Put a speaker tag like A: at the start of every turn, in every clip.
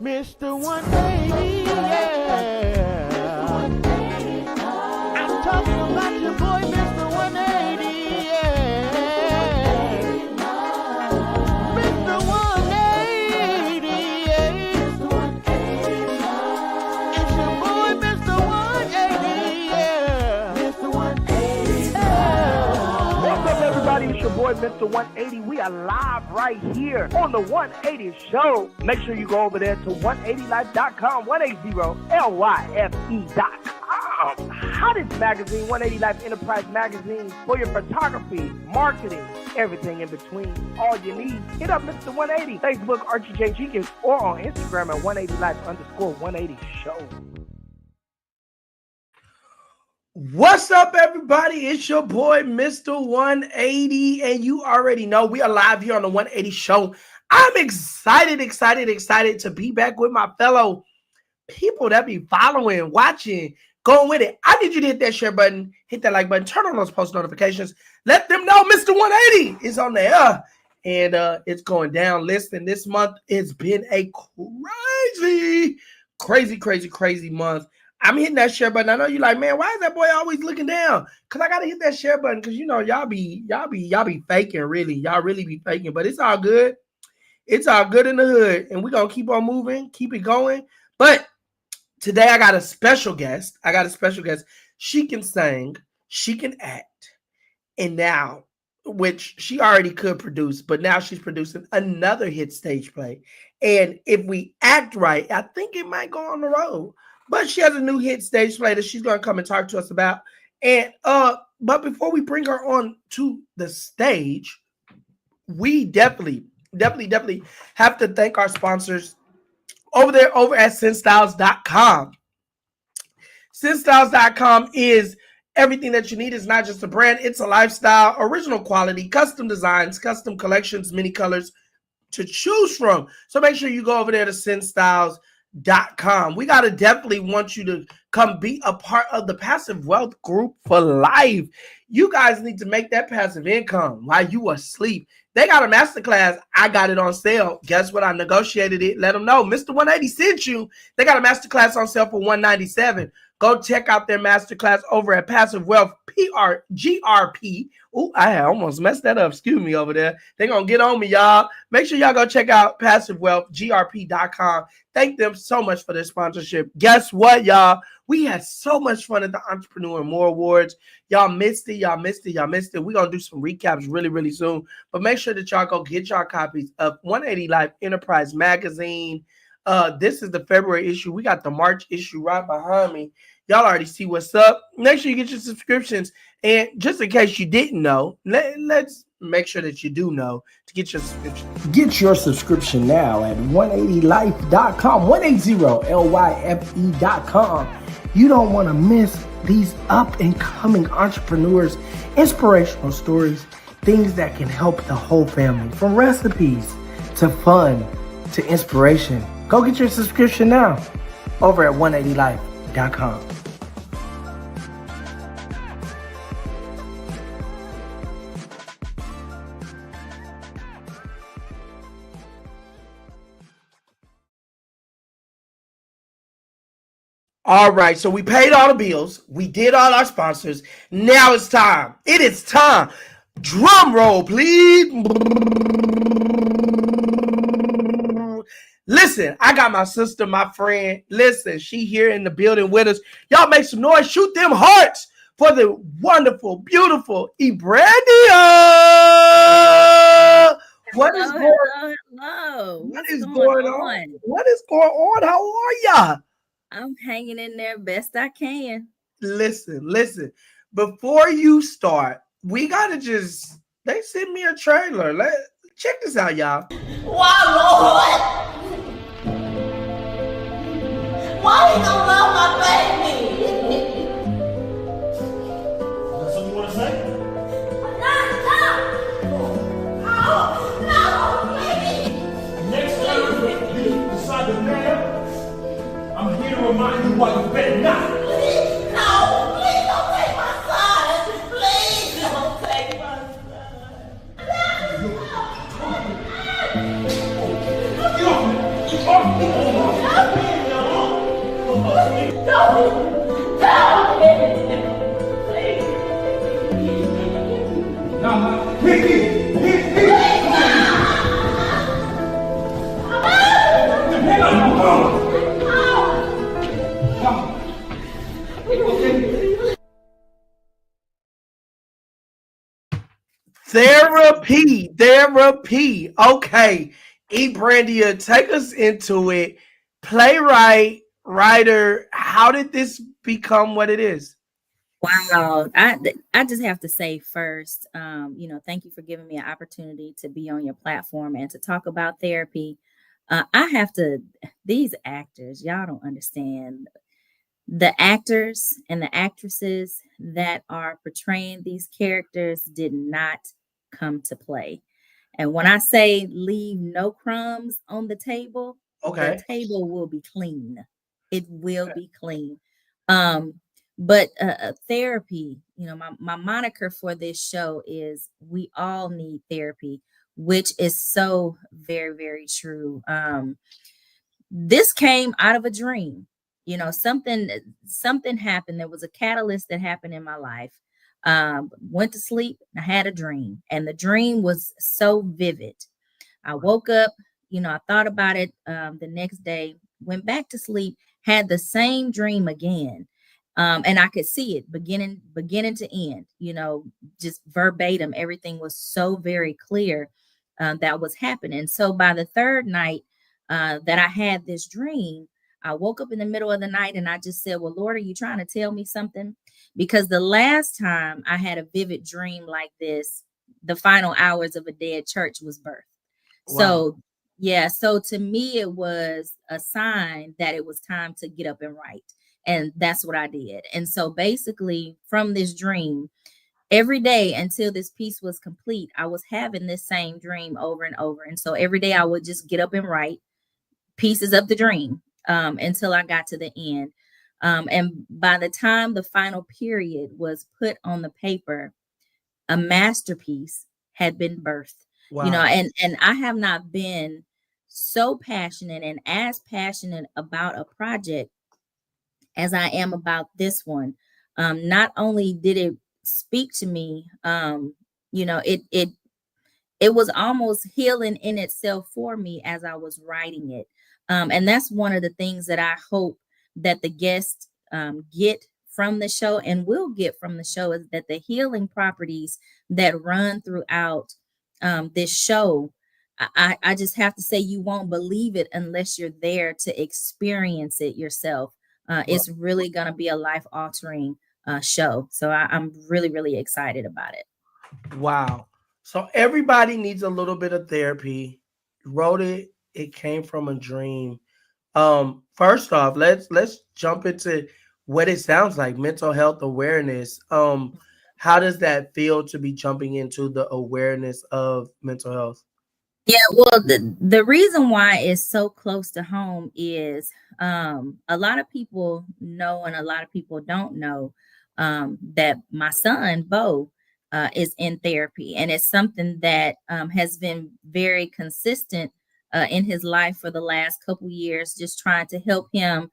A: Mr. 180, yeah. I'm talking about your boy, Mr. 180, yeah. Mr. 180, yeah. It's your boy, Mr. 180, yeah. Mr. 180, yeah.
B: What's up, everybody? It's your boy, Mr. 180. We are live right here on the 180 Show. Make sure you go over there to 180life.com, 180lyfe.com. Hottest magazine, 180 Life Enterprise Magazine, for your photography, marketing, everything in between. All you need, hit up Mr. 180, Facebook, Archie J. Jenkins, or on Instagram at 180life_180 Show.
C: What's up, everybody? It's your boy, Mr. 180, and you already know we are live here on the 180 Show. I'm excited to be back with my fellow people that be following, watching, going with it. I need you to hit that share button, hit that like button, turn on those post notifications. Let them know Mr. 180 is on there, and it's going down. Listen, this month it's been a crazy month. I'm hitting that share button. I know you're like, man, why is that boy always looking down? Because I gotta hit that share button because you know y'all be faking, really. Y'all really be faking, but it's all good. It's all good in the hood, and we're gonna keep on moving, keep it going. But today I got a special guest. She can sing, she can act, and now, which she already could produce, but now she's producing another hit stage play. And if we act right, I think it might go on the road. But she has a new hit stage play that she's going to come and talk to us about. And but before we bring her on to the stage, we definitely have to thank our sponsors over at SenStyles.com. SenStyles.com is everything that you need. It's not just a brand, it's a lifestyle, original quality, custom designs, custom collections, many colors to choose from. So make sure you go over there to SenStyles.com. We gotta definitely want you to come be a part of the passive wealth group for life. You guys need to make that passive income while you are asleep. They got a masterclass. I got it on sale. Guess what? I negotiated it. Let them know Mr. 180 sent you. They got a masterclass on sale for $197. Go check out their masterclass over at Passive Wealth GRP. Oh, I almost messed that up. Excuse me over there. They're going to get on me, y'all. Make sure y'all go check out PassiveWealthGRP.com. Thank them so much for their sponsorship. Guess what, y'all? We had so much fun at the Entrepreneur and More Awards. Y'all missed it. We're going to do some recaps really soon. But make sure that y'all go get y'all copies of 180 Life Enterprise Magazine. This is the February issue. We got the March issue right behind me. Y'all already see what's up. Make sure you get your subscriptions. And just in case you didn't know, let's make sure that you do know to get your subscription. Get your subscription now at 180life.com, 180lyfe.com. You don't want to miss these up-and-coming entrepreneurs, inspirational stories, things that can help the whole family, from recipes to fun to inspiration. Go get your subscription now over at 180life.com. All right, so we paid all the bills. We did all our sponsors. Now it's time. It is time. Drum roll, please. Listen, I got my sister, my friend. Listen, she here in the building with us. Y'all make some noise. Shoot them hearts for the wonderful, beautiful Ibrandia. What is going on? What is going on? What is going on? How are ya?
D: I'm hanging in there best I can.
C: Listen. Before you start, we gotta they sent me a trailer. Check this out, y'all.
E: Why, Lord? Why you don't love my baby?
F: That's what you want to say?
E: No, please.
F: Next time you decide to marry, I'm here to remind you why you better not.
E: Please don't take my son. Please don't take my son.
F: Get off me.
E: Tell me.
F: Now, hit. Depend on my mama.
C: Therapy. Okay. Brandia, take us into it. Playwright, writer, how did this become what it is?
D: Wow. I just have to say first, thank you for giving me an opportunity to be on your platform and to talk about therapy. I have to, these actors, y'all don't understand. The actors and the actresses that are portraying these characters did not come to play. And when I say leave no crumbs on the
C: Okay.
D: table will be clean. It will be clean. Um, but therapy, my moniker for this show is we all need therapy, which is so very, very true. This came out of a dream. Something happened. There was a catalyst that happened in my life. Went to sleep. I had a dream, and the dream was so vivid. I woke up, I thought about it the next day, went back to sleep, had the same dream again. And I could see it beginning to end, just verbatim. Everything was so very clear that was happening. So by the third night that I had this dream, I woke up in the middle of the night and I just said, well, Lord, are you trying to tell me something? Because the last time I had a vivid dream like this, the final hours of a dead church was birthed.
C: Wow.
D: So, yeah, so to me, it was a sign that it was time to get up and write. And that's what I did. And so basically, from this dream, every day until this piece was complete, I was having this same dream over and over. And so every day I would just get up and write pieces of the dream until I got to the end. And by the time the final period was put on the paper, a masterpiece had been birthed.
C: Wow.
D: And I have not been so passionate and as passionate about a project as I am about this one. Not only did it speak to me, it was almost healing in itself for me as I was writing it. And that's one of the things that I hope that the guests get from the show and will get from the show, is that the healing properties that run throughout this show, I just have to say, you won't believe it unless you're there to experience it yourself. It's really going to be a life altering show. So I'm really, really excited about it.
C: Wow. So everybody needs a little bit of therapy. You wrote it. It came from a dream. First off, let's jump into what it sounds like, mental health awareness. How does that feel to be jumping into the awareness of mental health?
D: Yeah, well, the reason why it's so close to home is a lot of people know and a lot of people don't know that my son, Bo, is in therapy. And it's something that has been very consistent in his life for the last couple years, just trying to help him,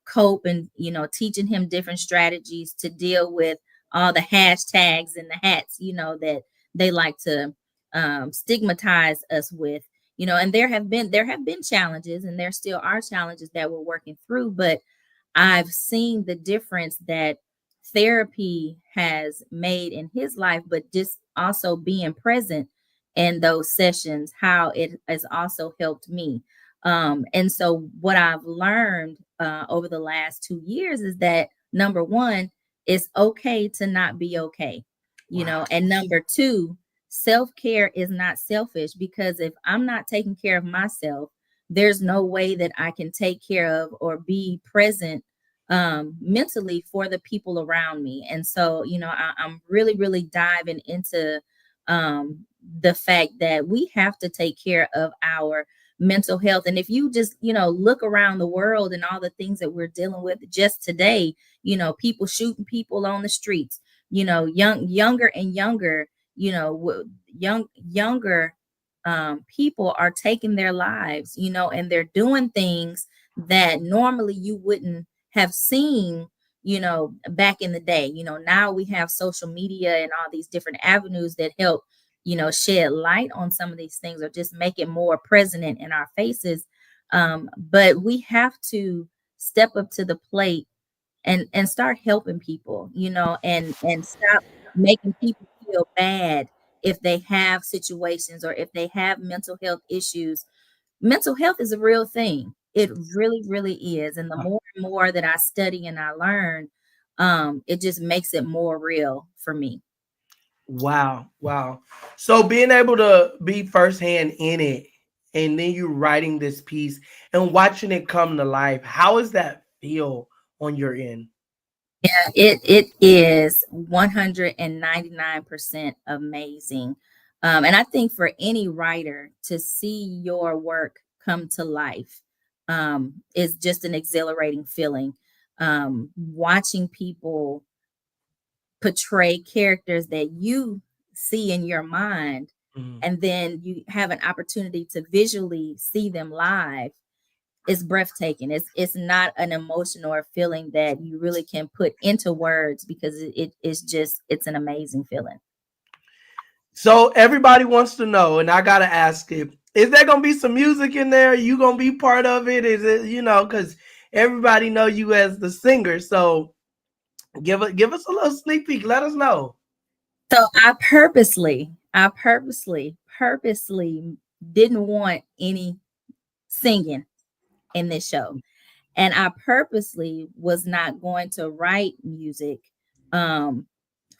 D: cope and, teaching him different strategies to deal with all the hashtags and the hats, that they like to stigmatize us with. And there have been challenges, and there still are challenges that we're working through, but I've seen the difference that therapy has made in his life, but just also being present in those sessions, how it has also helped me. And so what I've learned over the last 2 years is that, number one, it's okay to not be okay,
C: Wow.
D: and number two, self-care is not selfish, because if I'm not taking care of myself, there's no way that I can take care of or be present mentally for the people around me. And so, I'm really, really diving into the fact that we have to take care of our mental health. And if you just, look around the world and all the things that we're dealing with just today, people shooting people on the streets, younger and younger, younger people are taking their lives, and they're doing things that normally you wouldn't have seen, back in the day. Now we have social media and all these different avenues that help, shed light on some of these things or just make it more present in our faces. But we have to step up to the plate and start helping people, and stop making people feel bad if they have situations or if they have mental health issues. Mental health is a real thing. It really, really is. And the more and more that I study and I learn, it just makes it more real for me.
C: Wow, wow. So being able to be firsthand in it, and then you writing this piece and watching it come to life, how does that feel on your end?
D: Yeah, it is 199% amazing. And I think for any writer to see your work come to life is just an exhilarating feeling. Watching people portray characters that you see in your mind,
C: Mhm.
D: and then you have an opportunity to visually see them live, is breathtaking. It's not an emotion or a feeling that you really can put into words, because it's an amazing feeling.
C: So everybody wants to know, and I gotta ask it: is there gonna be some music in there? You gonna be part of it? Is it because everybody know you as the singer? So give us a little sneak peek. Let us know.
D: So I purposely didn't want any singing in this show. And I purposely was not going to write music um,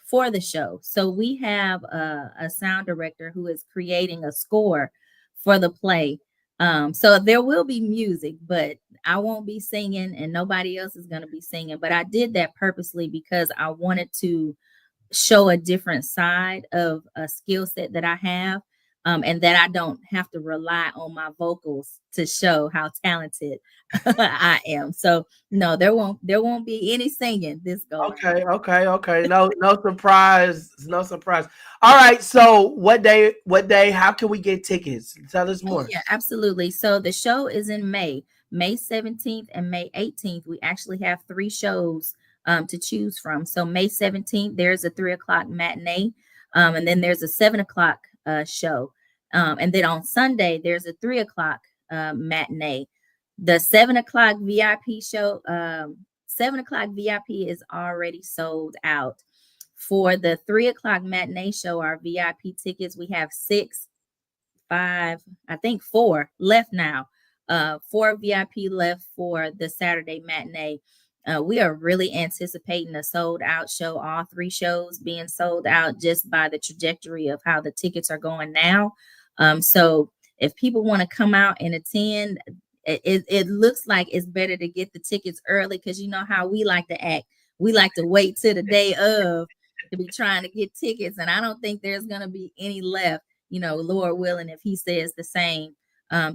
D: for the show. So we have a sound director who is creating a score for the play. So there will be music, but I won't be singing and nobody else is going to be singing. But I did that purposely because I wanted to show a different side of a skill set that I have, and that I don't have to rely on my vocals to show how talented I am. So no, there won't be any singing this go round.
C: Okay. No surprise. No surprise. All right. So what day? What day? How can we get tickets? Tell us
D: Oh
C: more.
D: yeah, absolutely. So the show is in May 17th and May 18th. We actually have three shows to choose from. So May 17th, there's a 3 o'clock matinee, and then there's a 7 o'clock show. And then on Sunday, there's a 3 o'clock matinee. The 7 o'clock VIP show, 7 o'clock VIP is already sold out. For the 3 o'clock matinee show, our VIP tickets, we have six, five, I think four left now. Four VIP left for the Saturday matinee. We are really anticipating a sold out show, all three shows being sold out just by the trajectory of how the tickets are going now. So if people want to come out and attend, it looks like it's better to get the tickets early, because you know how we like to act. We like to wait till the day of to be trying to get tickets. And I don't think there's going to be any left, Lord willing, if he says the same,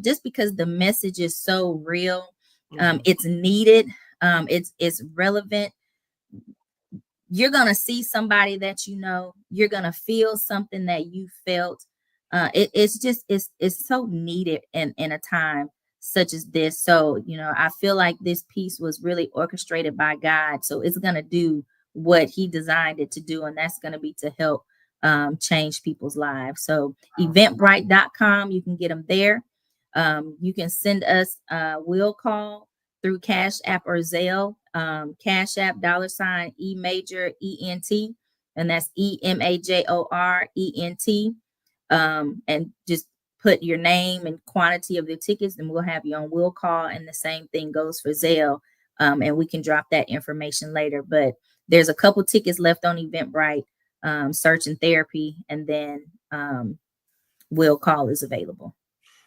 D: just because the message is so real. It's needed. It's relevant. You're going to see somebody that you're going to feel something that you felt. It's so needed in a time such as this. So, I feel like this piece was really orchestrated by God. So it's going to do what he designed it to do. And that's going to be to help change people's lives. So eventbrite.com, you can get them there. You can send us will call through Cash App or Zelle. Cash App $ E Major ENT, and that's EMAJORENT. And just put your name and quantity of the tickets, and we'll have you on will call. And the same thing goes for Zelle. And we can drop that information later. But there's a couple tickets left on Eventbrite. Search and Therapy, and then will call is available.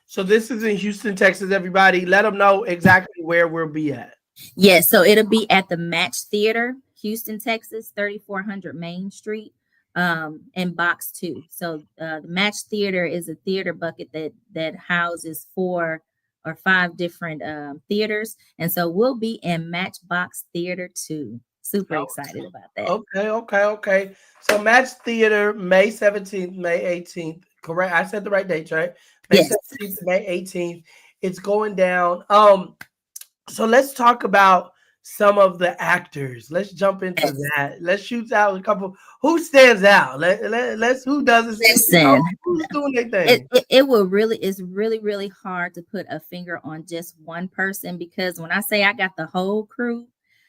C: So this is in Houston, Texas. Everybody, let them know exactly where we'll be at.
D: Yes, so it'll be at the Match Theater, Houston, Texas, 3400 Main Street, in box 2. So the Match Theater is a theater bucket that houses 4 or 5 different theaters, and so we'll be in Matchbox Theater 2. Super excited about that.
C: Okay. So Match Theater, May 17th, May 18th. Correct. I said the right dates, right? May
D: Yes.
C: 17th, May 18th. It's going down. So let's talk about some of the actors. Let's jump into
D: Yes.
C: that. Let's shoot out a couple. Who stands out? Let's who doesn't stand,
D: Listen,
C: who's doing their
D: it,
C: thing.
D: it it will really it's really hard to put a finger on just one person, because when I say I got the whole crew,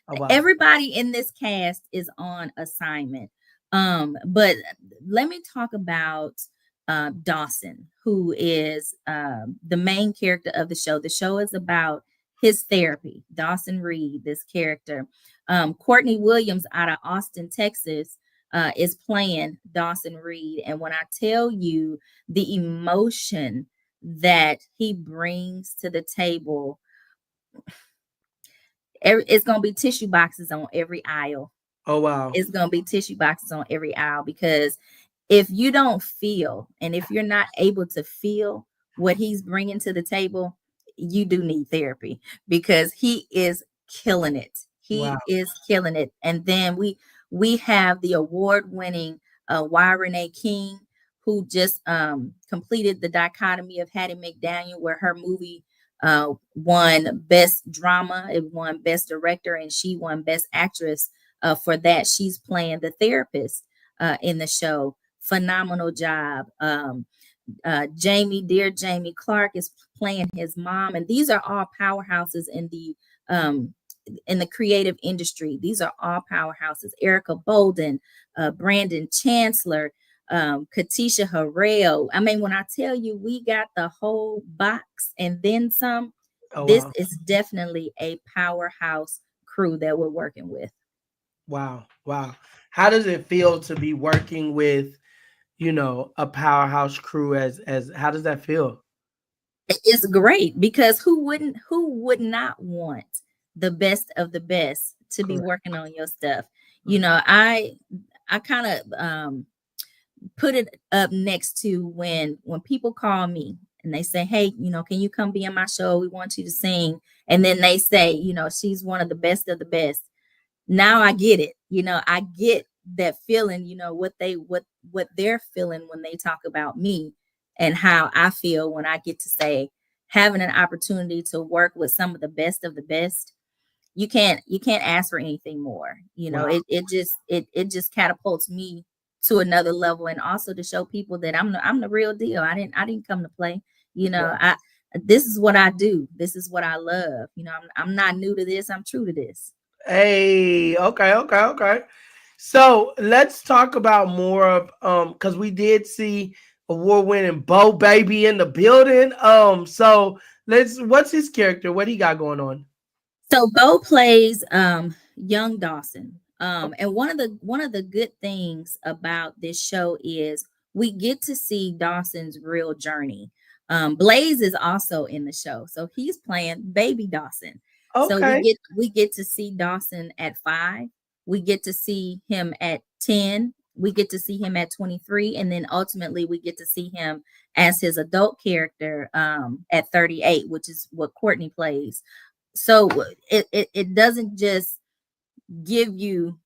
C: Oh wow.
D: everybody in this cast is on assignment. But let me talk about Dawson, who is the main character of the show. The show is about his therapy. Dawson Reed, this character. Courtney Williams out of Austin, Texas, is playing Dawson Reed. And when I tell you the emotion that he brings to the table, it's going to be tissue boxes on every aisle.
C: Oh wow.
D: It's going to be tissue boxes on every aisle, because if you don't feel, and if you're not able to feel what he's bringing to the table, you do need therapy, because he is killing it. He
C: Wow.
D: is killing it. And then we have the award-winning Y. Renee King, who just completed the dichotomy of Hattie McDaniel, where her movie won Best Drama, it won Best Director, and she won Best Actress for that. She's playing the therapist in the show. Phenomenal job. Dear Jamie Clark is playing his mom, and these are all powerhouses in the creative industry. These are all powerhouses. Erica Bolden, Brandon Chancellor, Katisha Harrell. I mean, when I tell you we got the whole box and then some,
C: Oh
D: this
C: wow.
D: is definitely a powerhouse crew that we're working with.
C: Wow. Wow. How does it feel to be working with, a powerhouse crew as how does that feel?
D: It's great, because who would not want the best of the best to be
C: Correct.
D: working on your stuff? I kind of put it up next to when people call me and they say, hey, can you come be in my show, we want you to sing, and then they say, she's one of the best of the best. Now I get it. I get that feeling, what they're feeling when they talk about me, and how I feel when I get to say, having an opportunity to work with some of the best. You can't ask for anything more.
C: Wow.
D: It just catapults me to another level, and also to show people that I'm the real deal. I didn't come to play. I This is what I do. This is what I love. I'm not new to this. I'm true to this.
C: Hey, okay, okay, okay. So let's talk about more of because we did see award-winning Bo Baby in the building. So what's his character? What he got going on?
D: So Bo plays young Dawson. And one of the good things about this show is we get to see Dawson's real journey. Blaze is also in the show, so he's playing baby Dawson. So we
C: Okay.
D: get to see Dawson at 5. We get to see him at 10. We get to see him at 23, and then ultimately we get to see him as his adult character at 38, which is what Courtney plays. So it doesn't just give you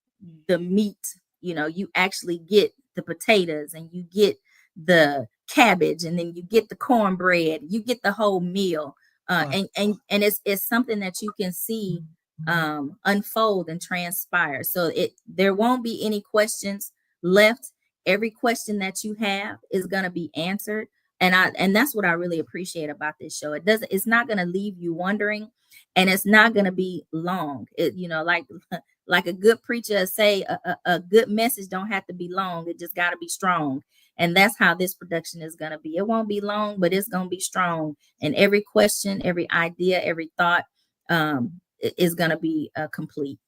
D: the meat, you actually get the potatoes, and you get the cabbage, and then you get the cornbread, you get the whole meal.
C: Wow.
D: And it's something that you can see unfold and transpire. So there won't be any questions left. Every question that you have is going to be answered. And that's what I really appreciate about this show. It's not going to leave you wondering, and it's not going to be long. Like a good preacher say, a good message don't have to be long. It just got to be strong. And that's how this production is going to be. It won't be long, but it's going to be strong. And every question, every idea, every thought is going to be complete.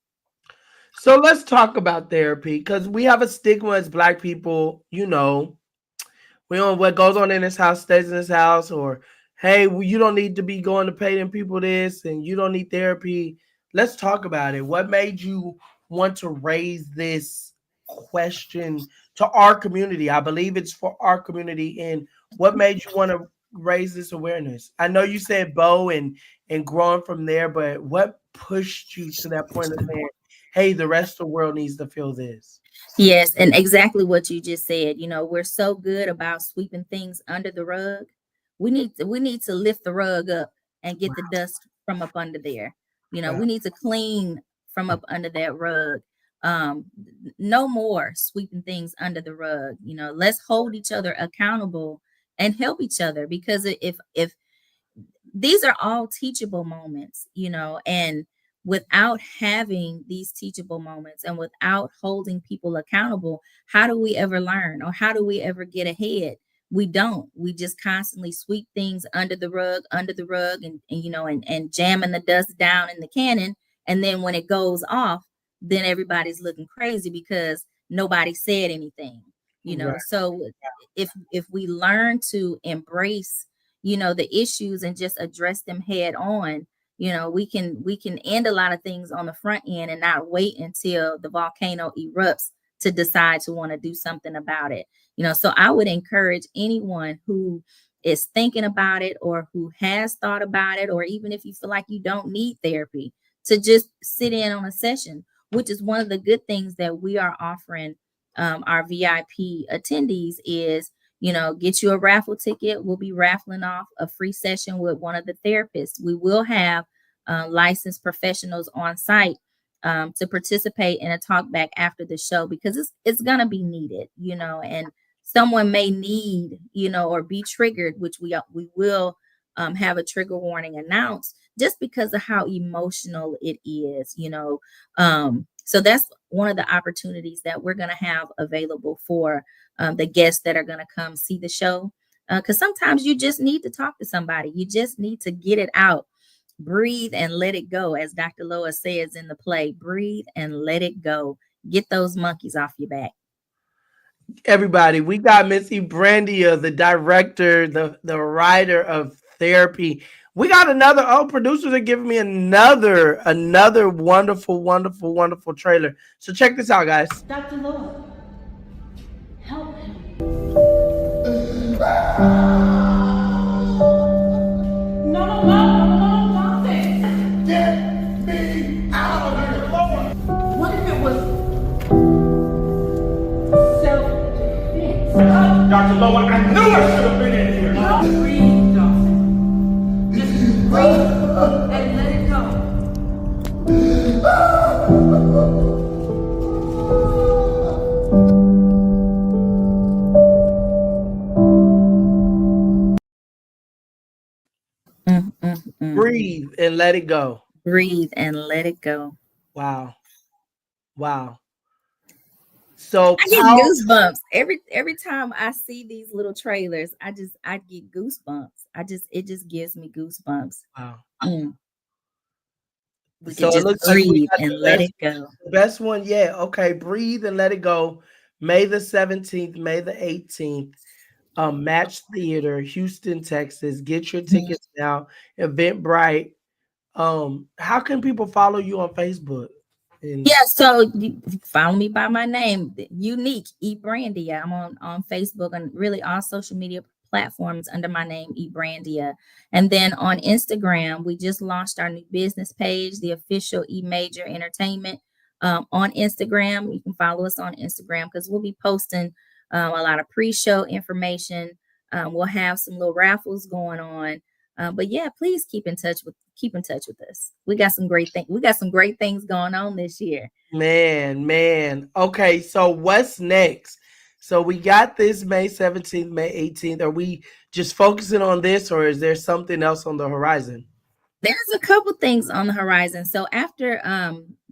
C: So let's talk about therapy because we have a stigma as Black people. We don't what goes on in this house stays in this house, or hey, well, you don't need to be going to pay them people this, and you don't need therapy. Let's talk about it. What made you want to raise this question to our community? I believe it's for our community. And what made you want to raise this awareness? I know you said Bo and growing from there, but what pushed you to that point of saying, hey, the rest of the world needs to feel this?
D: Yes, and exactly what you just said. We're so good about sweeping things under the rug. We need to lift the rug up and get the dust from up under there. We need to clean from up under that rug. No more sweeping things under the rug. Let's hold each other accountable and help each other, because if these are all teachable moments, and without having these teachable moments and without holding people accountable, how do we ever learn, or how do we ever get ahead? We don't. We just constantly sweep things under the rug, and jamming the dust down in the cannon. And then when it goes off, then everybody's looking crazy because nobody said anything.
C: Right.
D: So if we learn to embrace the issues and just address them head on, we can end a lot of things on the front end and not wait until the volcano erupts to decide to want to do something about it. So I would encourage anyone who is thinking about it, or who has thought about it, or even if you feel like you don't need therapy, to just sit in on a session, which is one of the good things that we are offering our VIP attendees is, get you a raffle ticket. We'll be raffling off a free session with one of the therapists. We will have licensed professionals on site to participate in a talk back after the show, because it's going to be needed, and someone may need, or be triggered, which we will have a trigger warning announced, just because of how emotional it is, so that's one of the opportunities that we're going to have available for the guests that are going to come see the show. Because sometimes you just need to talk to somebody. You just need to get it out, breathe and let it go. As Dr. Loa says in the play, breathe and let it go. Get those monkeys off your back.
C: Everybody, we got Miss Ibrandia, the director, the writer of therapy. We got another, producers are giving me another wonderful, wonderful, wonderful trailer. So check this out, guys.
E: Dr. Loa, help him. No, stop it.
F: Get me out of here, Lord.
E: What if it was self-defense?
F: Dr. Lowe, I knew I should have been in here.
E: Breathe, Dawson. Just breathe and let it go.
C: Breathe and let it go.
D: Breathe and let it go.
C: Wow. So
D: I get goosebumps every time I see these little trailers. I get goosebumps. It just gives me goosebumps.
C: Wow.
D: We
C: So
D: can
C: it looks
D: just
C: like we
D: breathe
C: got
D: and
C: the
D: let it go.
C: The best one, yeah. Okay, breathe and let it go. May the 17th, May the 18th. Match Theater, Houston, Texas. Get your tickets now. Eventbrite. How can people follow you on Facebook?
D: Yeah, so you follow me by my name, Unique Ibrandia. I'm on Facebook and really all social media platforms under my name, Ibrandia. And then on Instagram, we just launched our new business page, the official E Major Entertainment. On Instagram, you can follow us on Instagram because we'll be posting a lot of pre-show information. We'll have some little raffles going on. But yeah, please keep in touch with us. We got some great things going on this year.
C: Man. Okay, so what's next? So we got this May 17th, May 18th. Are we just focusing on this, or is there something else on the horizon?
D: There's a couple things on the horizon. So after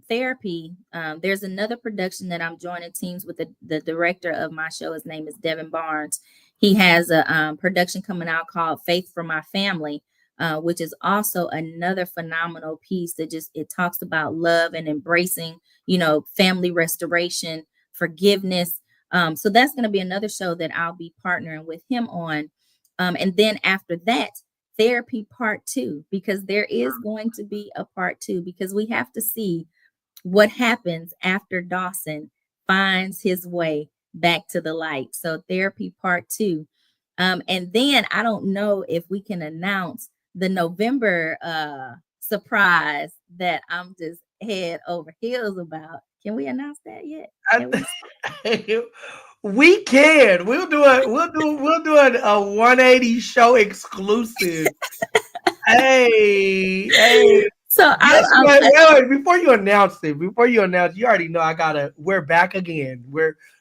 D: therapy, there's another production that I'm joining teams with. The director of my show, his name is Devin Barnes. He has a production coming out called Faith for My Family, which is also another phenomenal piece that it talks about love and embracing, family restoration, forgiveness. So that's going to be another show that I'll be partnering with him on. And then after that, therapy part 2, because there is going to be a part 2, because we have to see what happens after Dawson finds his way back to the light. So therapy part 2. And then I don't know if we can announce the November surprise that I'm just head over heels about. Can we announce that yet?
C: We can. We'll do a 180 show exclusive. Hey.
D: So
C: Yes, wait, before you announce, you already know we're back again.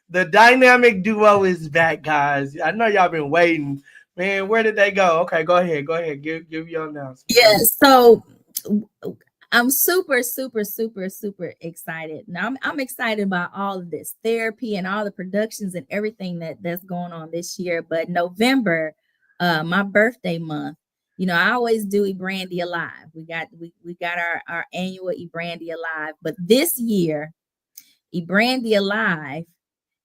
C: The dynamic duo is back, guys. I know y'all been waiting. Man, where did they go? Okay, go ahead. Go ahead. Give your announcement.
D: yeah, so I'm super, super, super, super excited. Now I'm excited about all of this therapy and all the productions and everything that's going on this year. But November, my birthday month, I always do eBrandy Alive. We got our annual eBrandy Alive, but this year, eBrandy Alive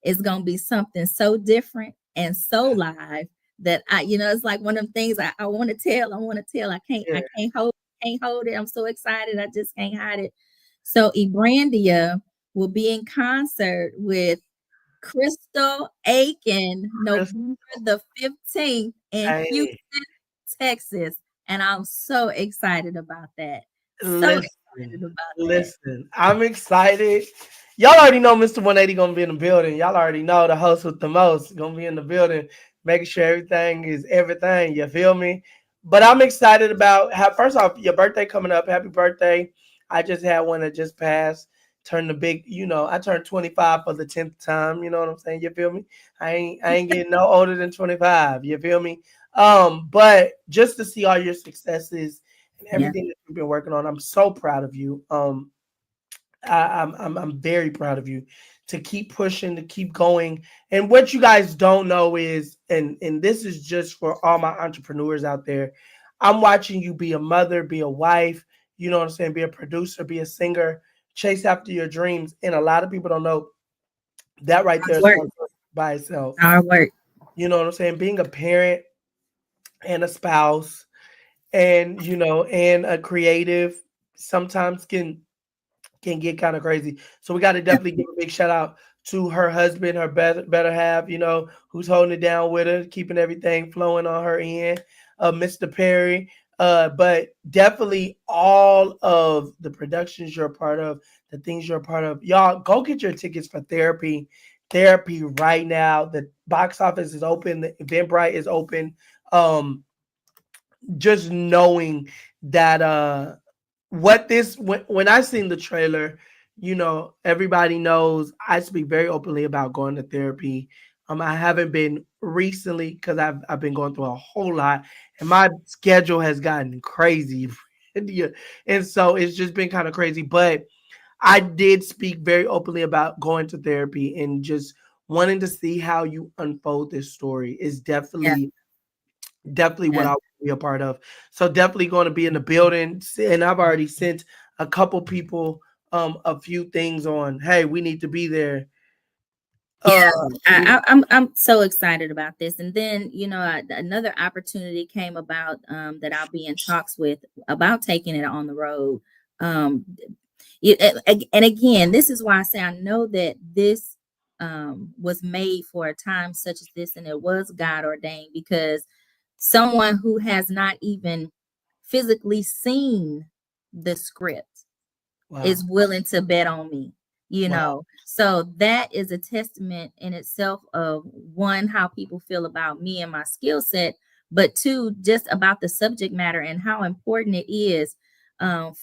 D: is gonna be something so different and so live that it's like one of them things I want to tell. I want to tell.
C: Yeah.
D: I can't hold it. I'm so excited. I just can't hide it. So Ebrandia will be in concert with Crystal Aiken November the 15th in
C: Hey,
D: Houston, Texas. And I'm so excited about that. So excited
C: listen,
D: about that.
C: listen. I'm excited. Y'all already know Mr. 180 gonna be in the building. Y'all already know the host with the most gonna be in the building, making sure everything is everything. You feel me? But I'm excited about first off, your birthday coming up. Happy birthday. I just had one that just passed. Turned the big, I turned 25 for the 10th time. You know what I'm saying? You feel me? I ain't getting no older than 25. You feel me? But just to see all your successes and
D: Yeah.
C: everything that you've been working on, I'm so proud of you. I'm very proud of you to keep pushing, to keep going. And what you guys don't know is, and this is just for all my entrepreneurs out there, I'm watching you be a mother, be a wife, you know what I'm saying, be a producer, be a singer, chase after your dreams. And a lot of people don't know that right there
D: Hard
C: is
D: work.
C: hard work by itself.
D: Hard work.
C: You know what I'm saying? Being a parent and a spouse and and a creative sometimes can get kind of crazy. So we got to definitely give a big shout out to her husband, her better half, who's holding it down with her, keeping everything flowing on her end, Mr. Perry. But definitely all of the productions you're a part of, the things you're a part of. Y'all go get your tickets for therapy. Therapy right now. The box office is open. The Eventbrite is open. Just knowing that when I seen the trailer, everybody knows I speak very openly about going to therapy. I haven't been recently because I've been going through a whole lot, and my schedule has gotten crazy. Yeah, and so it's just been kind of crazy. But I did speak very openly about going to therapy and just wanting to see how you unfold this story is
D: Yeah.
C: definitely what
D: Yeah.
C: I want to be a part of. So definitely going to be in the building. And I've already sent a couple people a few things on, hey, we need to be there.
D: Yeah,
C: You know,
D: I'm so excited about this. And then another opportunity came about that I'll be in talks with about taking it on the road. Um, and again, this is why I say I know that this was made for a time such as this, and it was God ordained because someone who has not even physically seen the script
C: wow,
D: is willing to bet on me,
C: wow,
D: so that is a testament in itself of one, how people feel about me and my skill set, but two, just about the subject matter and how important it is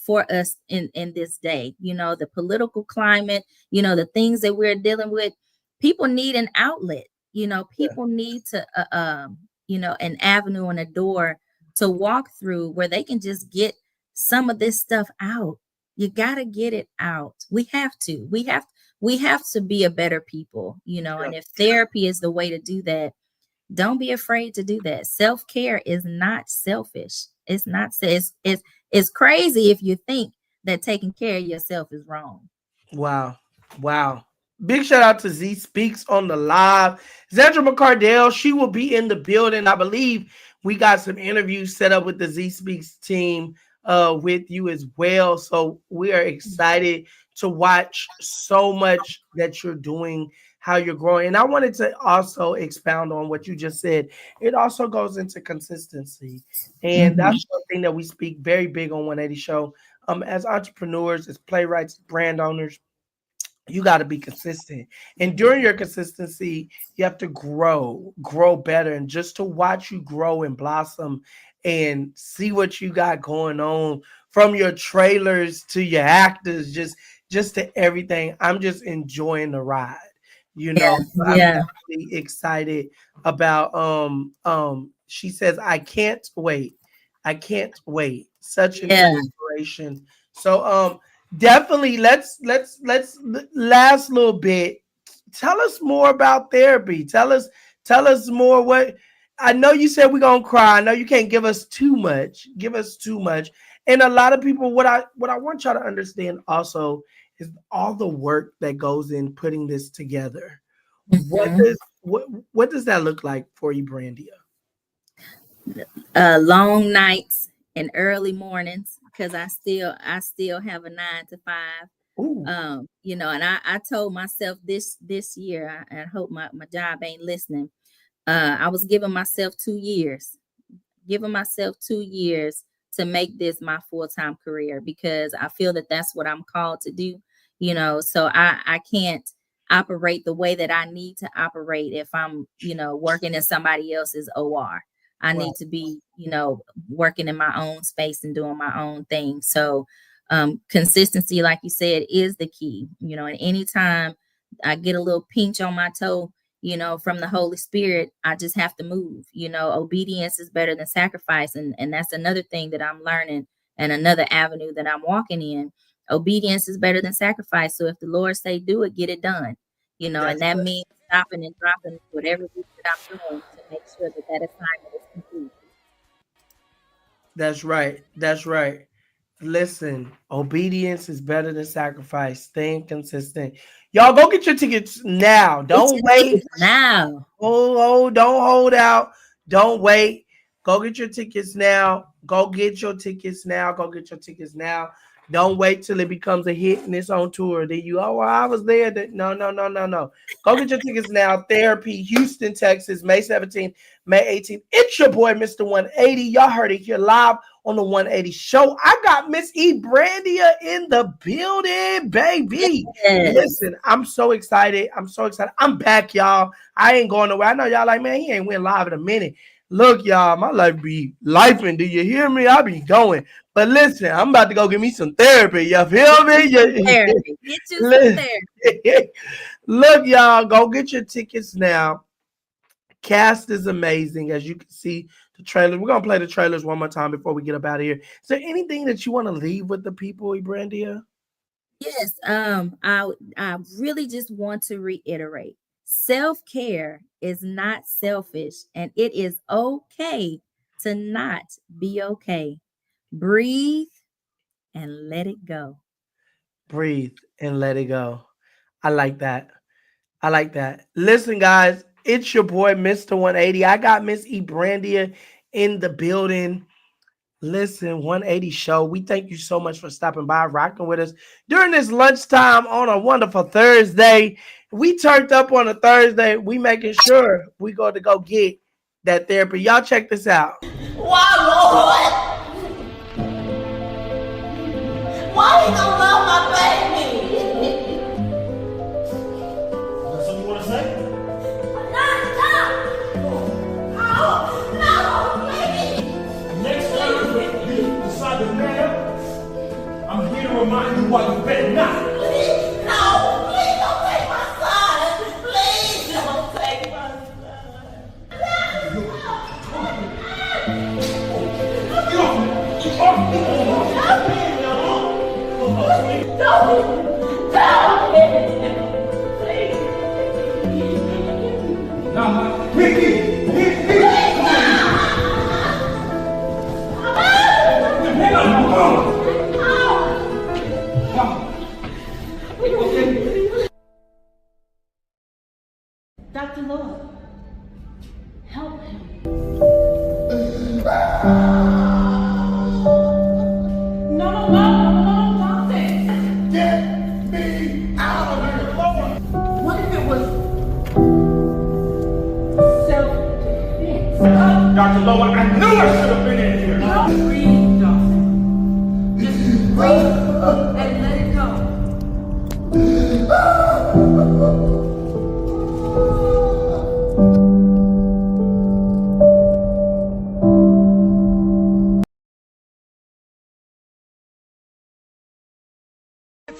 D: for us in this day. The political climate, the things that we're dealing with. People need an outlet.
C: yeah,
D: People need to an avenue and a door to walk through where they can just get some of this stuff out. You got to get it out. We have to be a better people,
C: yeah.
D: and if therapy is the way to do that, don't be afraid to do that. Self-care is not selfish. It's not it's crazy if you think that taking care of yourself is wrong.
C: Wow. Wow. Big shout out to Z Speaks on the live. Zandra McCardell, she will be in the building. I believe we got some interviews set up with the Z Speaks team with you as well. So we are excited to watch so much that you're doing, how you're growing. And I wanted to also expound on what you just said. It also goes into consistency. And
D: Mhm.
C: that's one thing that we speak very big on 180 Show. As entrepreneurs, as playwrights, brand owners, you got to be consistent. And during your consistency, you have to grow better. And just to watch you grow and blossom and see what you got going on, from your trailers to your actors, just to everything. I'm just enjoying the ride. You
D: Yeah,
C: know, I'm
D: yeah,
C: definitely excited about she says, I can't wait. I can't wait. Such an
D: yeah.
C: inspiration. So definitely let's last little bit. Tell us more about therapy. Tell us more. What I know you said we're gonna cry. I know you can't give us too much. Give us too much. And a lot of people, what I want y'all to understand also is all the work that goes in putting this together. What
D: Mhm.
C: does what does that look like for you, Brandia?
D: Long nights and early mornings because I still have a 9 to 5.
C: Ooh,
D: And I told myself this year, I hope my job ain't listening. I was giving myself 2 years to make this my full-time career because I feel that that's what I'm called to do, so I can't operate the way that I need to operate if I'm, working in somebody else's OR. I
C: right.
D: need to be, working in my own space and doing my own thing. So consistency, like you said, is the key, and anytime I get a little pinch on my toe, from the Holy Spirit, I just have to move. Obedience is better than sacrifice. And that's another thing that I'm learning and another avenue that I'm walking in. Obedience is better than sacrifice. So if the Lord say do it, get it done. And
C: That's
D: that means stopping and dropping whatever it is that I'm doing to make sure that that assignment is complete.
C: that's right. That's right. Listen, obedience is better than sacrifice. Staying consistent. Y'all go get your tickets now.
D: Get
C: Don't
D: your
C: wait.
D: tickets now.
C: Don't hold out. Don't wait. Go get your tickets now. Go get your tickets now. Go get your tickets now. Don't wait till it becomes a hit and it's on tour. Then you, oh, well, I was there. No, no, no, no, no. Go get your tickets now. Therapy, Houston, Texas, May 17th, May 18th. It's your boy, Mr. 180. Y'all heard it here live on the 180 show. I got Miss E Brandia in the building, baby.
D: Yes.
C: Listen, I'm so excited. I'm so excited. I'm back, y'all. I ain't going nowhere. I know y'all like, man, he ain't went live in a minute. Look, y'all, my life be lifing. Do you hear me? I be going. But listen, I'm about to go get me some therapy. You feel me?
D: Therapy. Get you some
C: Li-
D: therapy.
C: Look, y'all, go get your tickets now. Cast is amazing, as you can see the trailer. We're gonna play the trailers one more time before we get up out of here. Is there anything that you want to leave with the people, Brandia?
D: Yes, I really just want to reiterate. Self-care is not selfish and it is okay to not be okay. Breathe and let it go.
C: Breathe and let it go. I like that. I like that. Listen, guys, it's your boy, Mr. 180. I got Miss E Brandia in the building. Listen, 180 show. We thank you so much for stopping by, rocking with us during this lunchtime on a wonderful Thursday. We turned up on a Thursday. We making sure we go get that therapy. Y'all check this out.
E: Why, Lord? Why he don't love my baby?
F: That's something you want to say?
E: No, please.
F: Next time you decide to man up, I'm here to remind you why you better not.
E: Please, no, please don't take my son. Please don't take my son.
G: Dr. Lord, help him. No, stop it.
F: Get me out of here, Lord!
G: What if it was self-defense?
F: Dr. Lowe, I knew I should have been in here.
G: No, breathe, darling. Just breathe and let it go.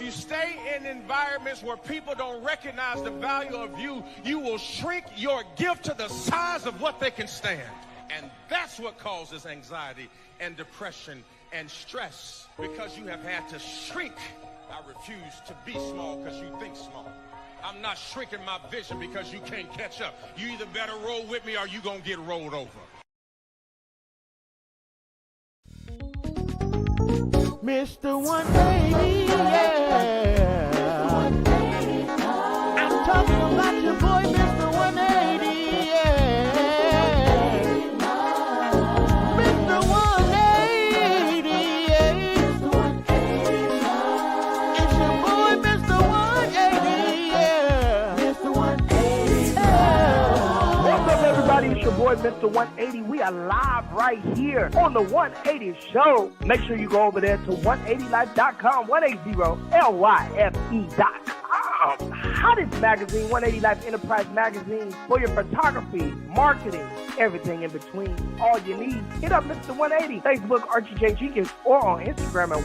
F: you stay in environments where people don't recognize the value of you, you will shrink your gift to the size of what they can stand. And that's what causes anxiety and depression and stress, because you have had to shrink. I refuse to be small because you think small. I'm not shrinking my vision because you can't catch up. You either better roll with me or you gonna get rolled over.
A: Mr. 180, yeah. I'm talking about your boy, Mr. 180, yeah. Mr. 180, yeah. It's your boy, Mr. 180, yeah. Mr. 180, yeah.
B: What's up, everybody? It's your boy, Mr. 180. We are live right here on the 180 Show. Make sure you go over there to 180life.com, 180lyfe.com. Hottest magazine, 180 Life Enterprise Magazine, for your photography, marketing, everything in between. All you need. Hit up Mr. 180, Facebook, Archie J. Jenkins, or on Instagram at